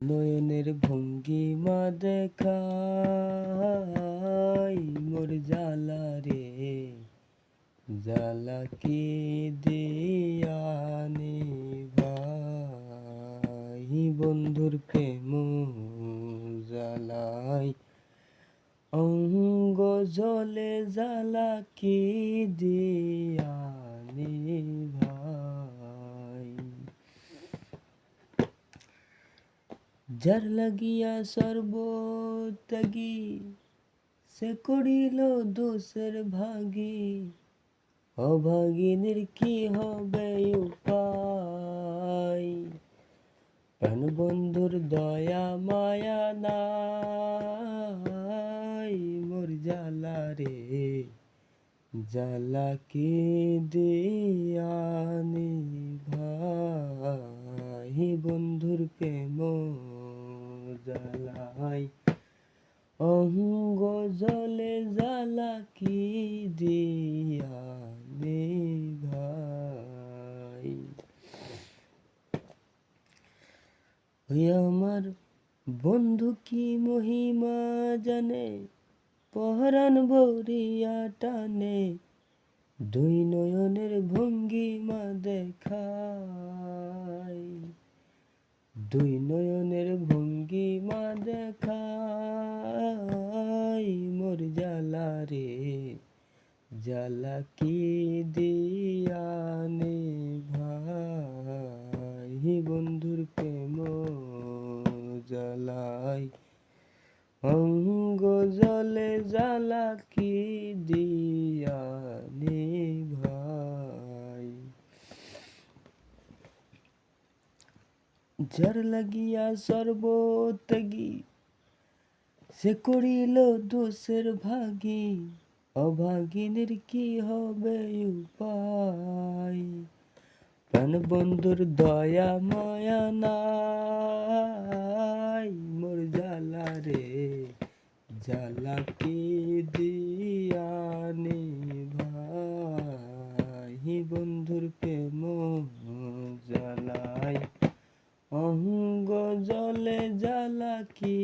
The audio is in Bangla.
নয়নের ভঙ্গিমা দেখাই মোর জালা রে, জালা কি দিয়ানি ভাই, বন্ধুর প্রেম জালাই অঙ্গ জলে, জালা কি দিয়ানি ভাই। যার লাগিয়া সর্বত্যাগী, সে করিল দোষের ভাগী, অভাগিনীর কি হবে উপায়। প্রাণবন্ধুর দয়া মায়া নাই, মোর জালা রে, জালা কি দিয়ানি ভাই, বন্ধুর প্রেম জালাই অঙ্গ জলে, জালা কি দিয়ানি ভাই। ওই আমার বন্ধু কি মহিমা জানে, পরাণ ভরিয়া টানে, দুই নয়নের ভঙ্গিমা দেখায়, দুই নয়নের ভঙ্গিমা দেখায় মোর জালা রে, জালা কি দিয়ানে ভাই, বন্ধুর প্রেম জালাই অঙ্গ জলে, জালা কি দিয়ানে ভাই। যার লাগিয়া সর্বত্যাগী, সে করিল দোষের ভাগী, অভাগিনীর কি হবে উপায়। প্রাণবন্ধুর দয়া মায়া নাই, মোর জালা রে, জালা কি দিয়ানি ভাই, বন্ধুর প্রেম জালাই অঙ্গ জলে, জালা কি